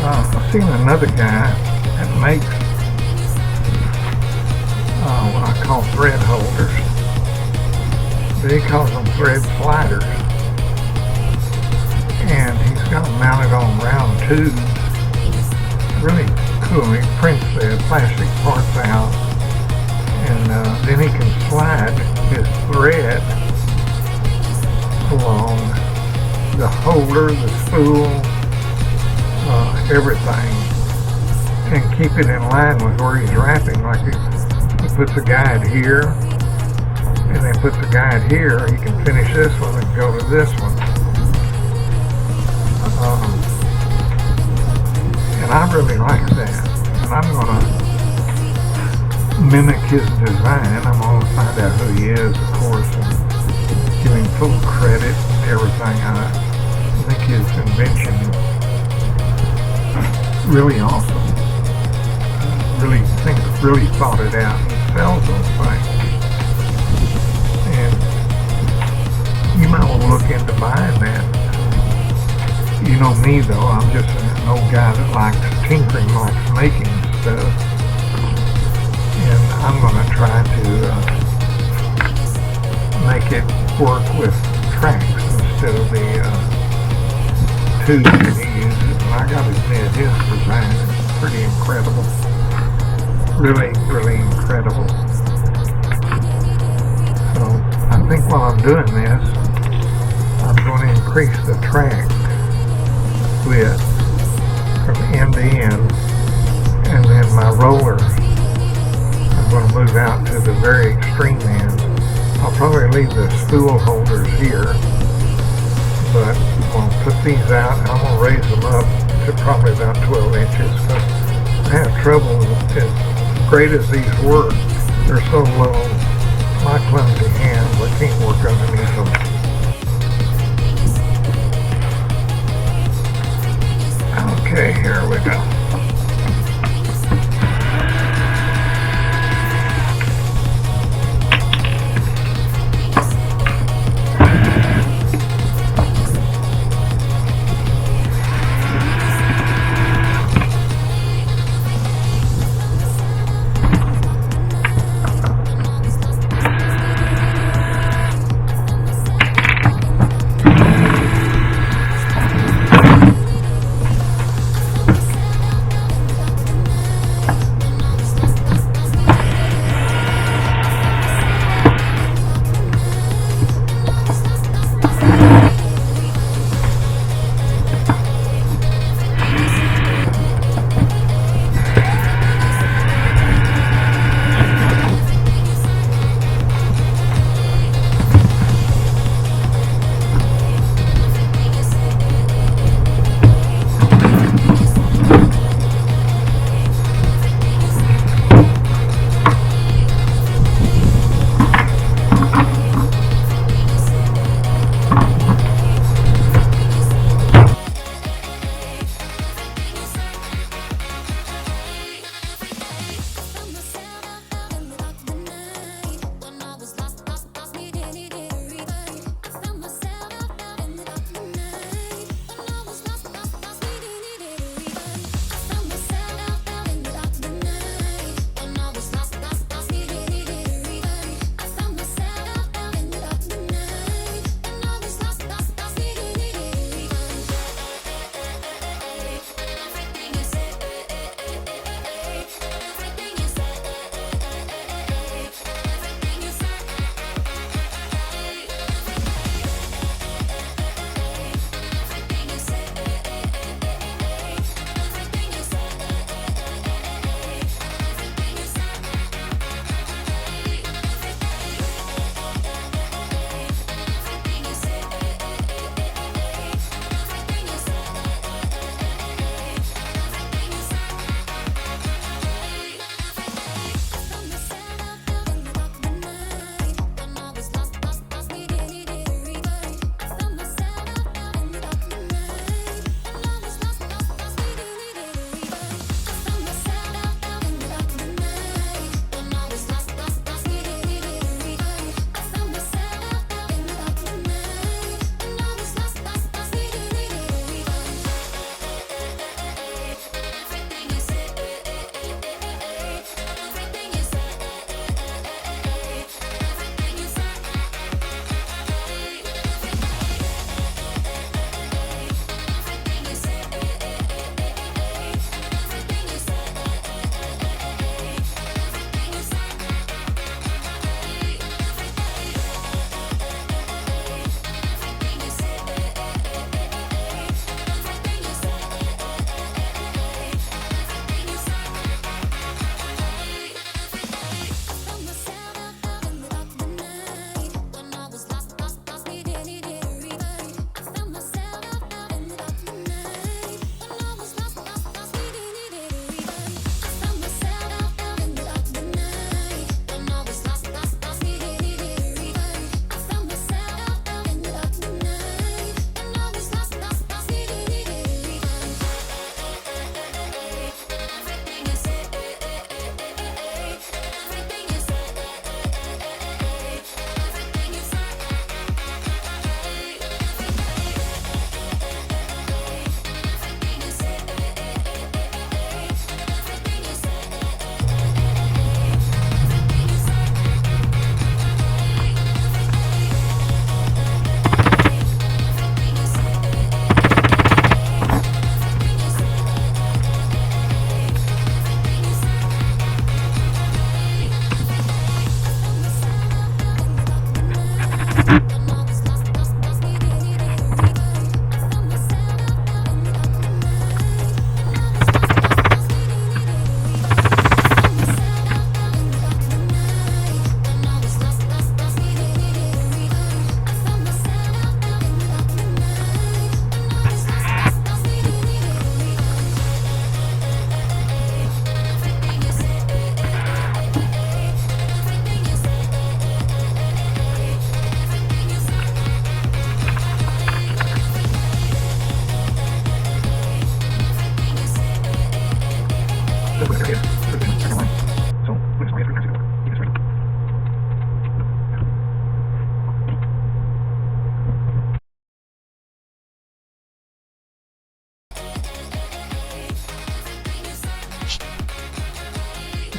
I've seen another guy that makes what I call thread holders. He calls them thread sliders. And he's got them mounted on round tubes. Really cool. He prints the plastic parts out, and then he can slide his thread along the holder, the spool, everything, and keep it in line with where he's wrapping. Like he puts a guide here, and then puts a guide here. He can finish this one and go to this one. And I really like that. And I'm going to mimic his design. I'm going to find out who he is, of course, and give him full credit and everything. I think his invention is really awesome. Really thought it out. He sells those things. And you might want to look into buying that. You know me though, I'm just an old guy that likes tinkering, likes making stuff. And I'm going to try to make it work with tracks instead of the tubes that he uses. And I got to admit, his design is pretty incredible. Really incredible. So I think while I'm doing this, I'm going to increase the track width from end to end, and then my roller I'm going to move out to the very extreme end. I'll probably leave the spool holders here, but I'm going to put these out and I'm going to raise them up to probably about 12 inches because I have trouble, as great as these work, they're so low. My clumsy hands, I can't work underneath them. Okay, here we go.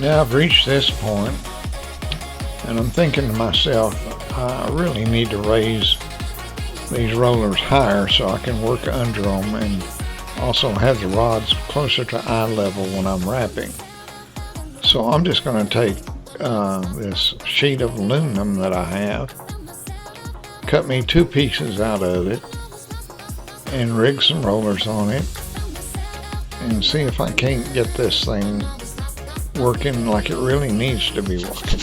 Now I've reached this point, and I'm thinking to myself, I really need to raise these rollers higher so I can work under them and also have the rods closer to eye level when I'm wrapping. So I'm just going to take this sheet of aluminum that I have, cut me 2 pieces out of it, and rig some rollers on it, and see if I can't get this thing working like it really needs to be working.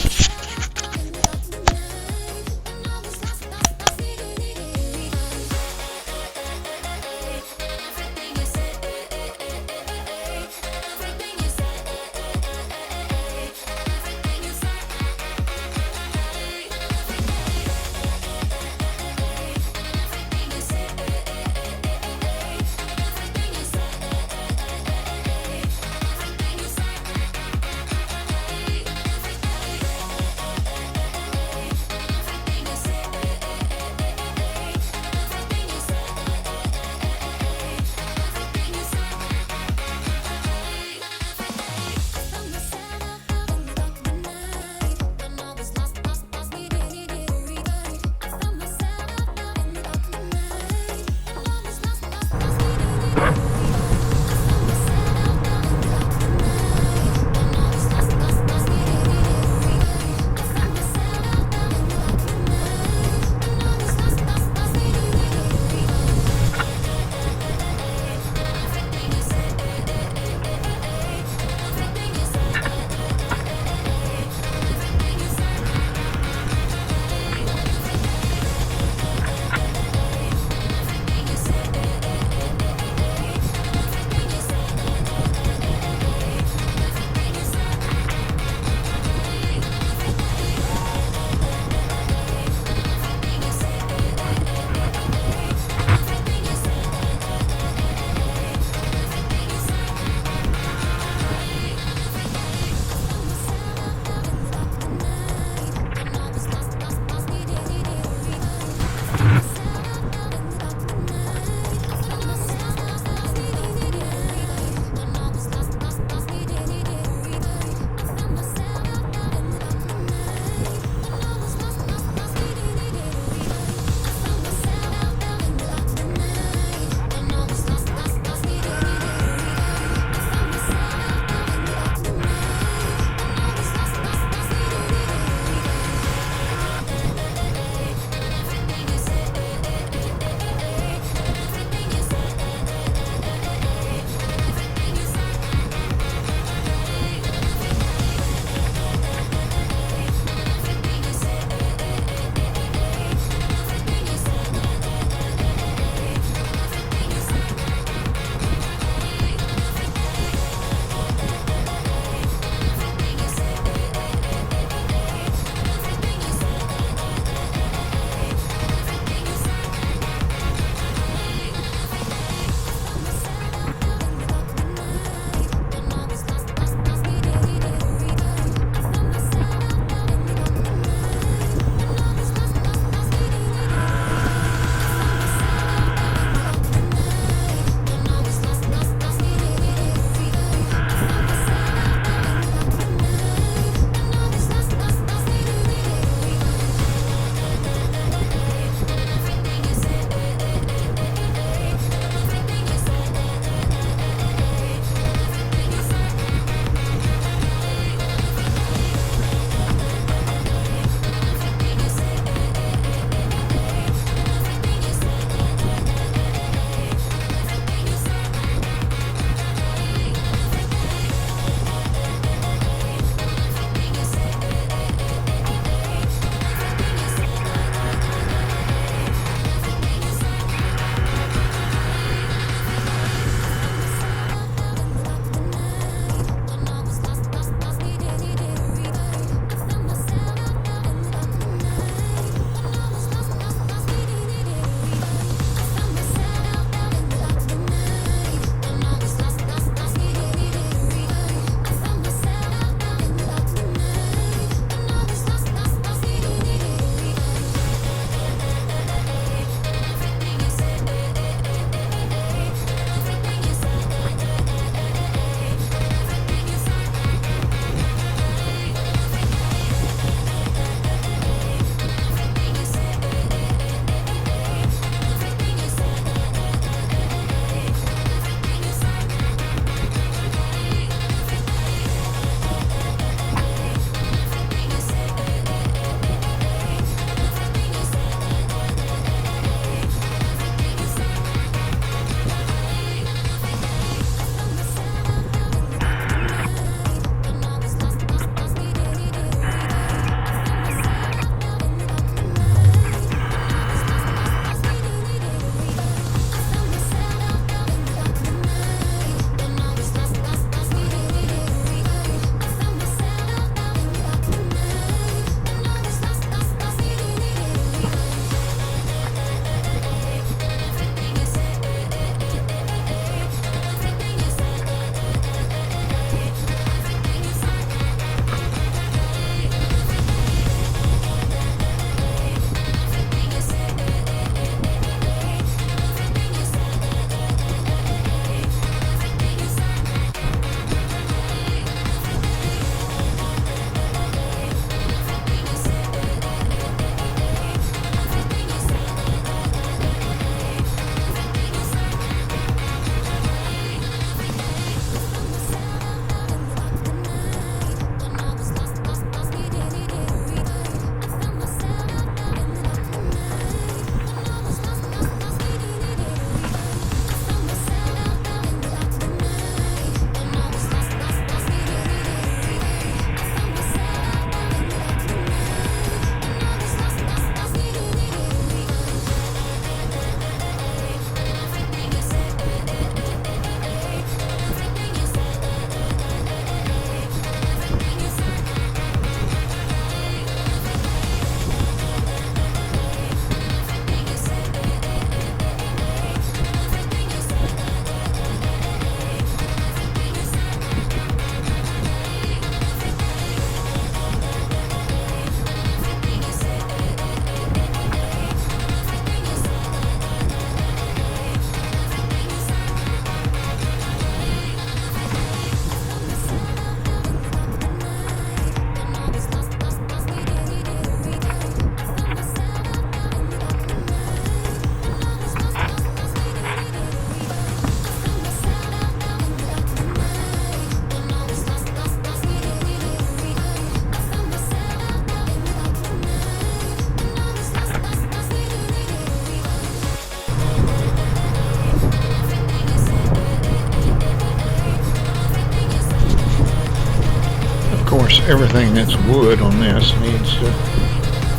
course, everything that's wood on this needs to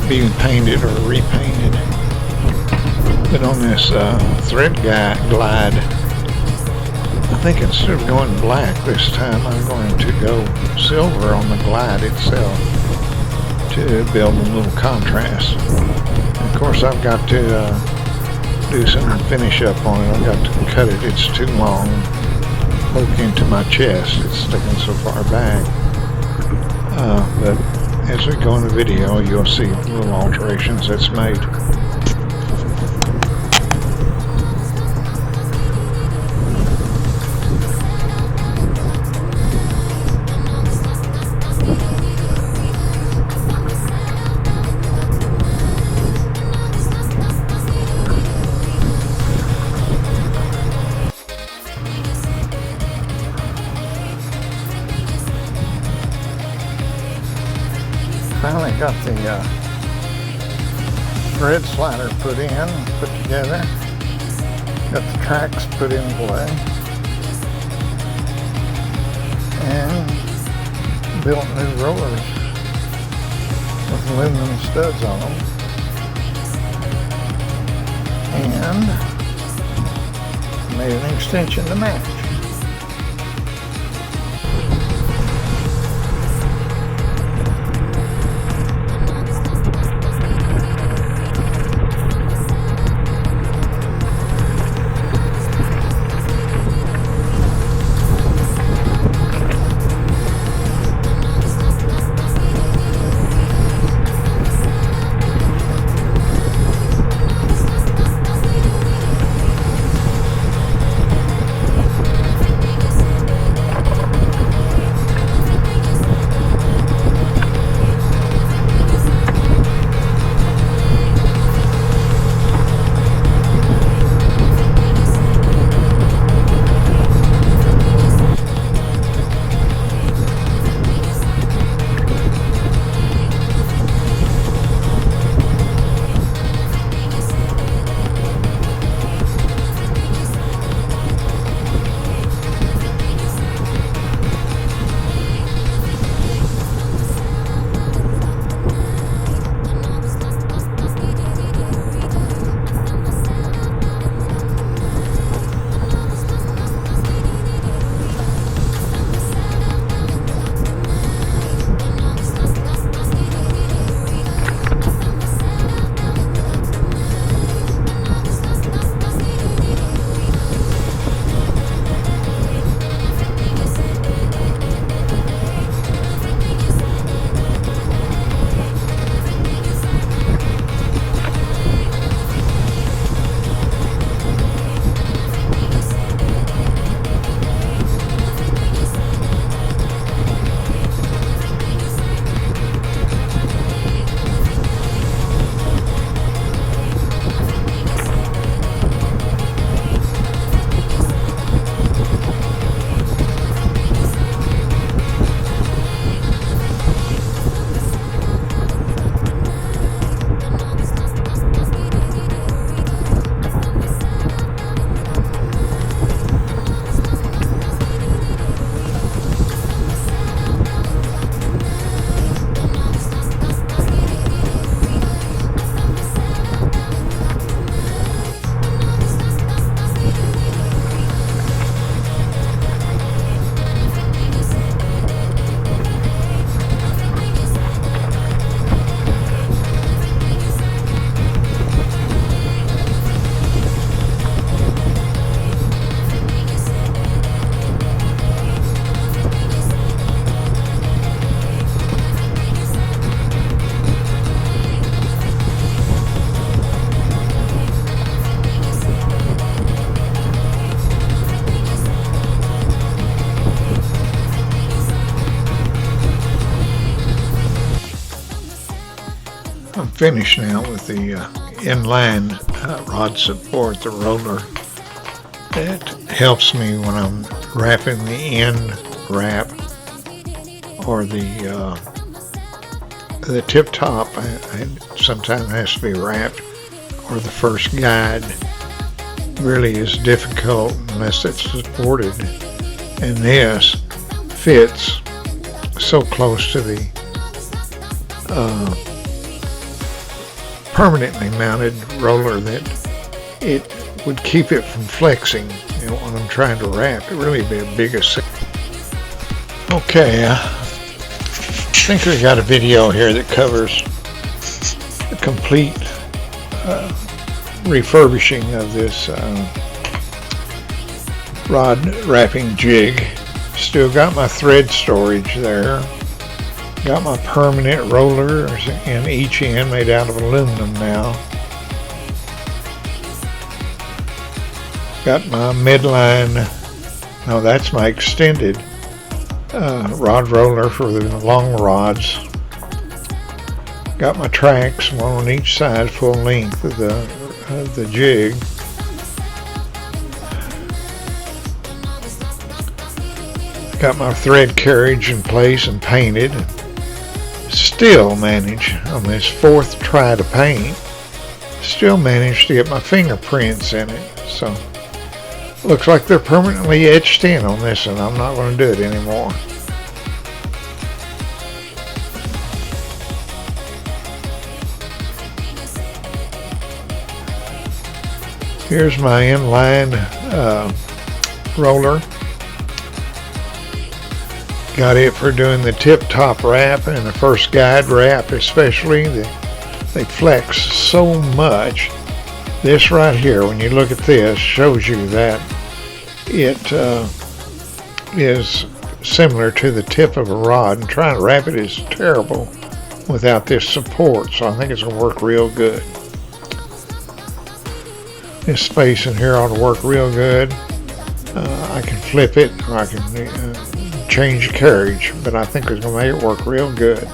be painted or repainted. But on this thread glide, I think instead of going black this time, I'm going to go silver on the glide itself to build a little contrast. And of course, I've got to do some finish up on it. I've got to cut it. It's too long. Poke into my chest. It's sticking so far back. But as we go in the video, you'll see little alterations that's made. Finally got the thread slider put together. Got the tracks put in play. And built new rollers with aluminum studs on them. And made an extension to match. I'm finished now with the inline rod support, the roller. It helps me when I'm wrapping the end wrap or the tip top. I sometimes has to be wrapped, or the first guide really is difficult unless it's supported, and this fits so close to the permanently mounted roller that it would keep it from flexing, you know, when I'm trying to wrap. It really be a big assist. Okay, I think we got a video here that covers the complete refurbishing of this rod wrapping jig. Still got my thread storage there. Got my permanent rollers in each end made out of aluminum now. Got my midline, no, that's my extended rod roller for the long rods. Got my tracks, one on each side, full length of the jig. Got my thread carriage in place and painted. Still manage on this fourth try to paint, still managed to get my fingerprints in it. So looks like they're permanently etched in on this, and I'm not going to do it anymore. Here's my inline roller. Got it for doing the tip-top wrap and the first guide wrap especially. They flex so much. This right here, when you look at this, shows you that it is similar to the tip of a rod, and trying to wrap it is terrible without this support, so I think it's going to work real good. This space in here ought to work real good. I can flip it, or I can change the carriage, but I think it's going to make it work real good.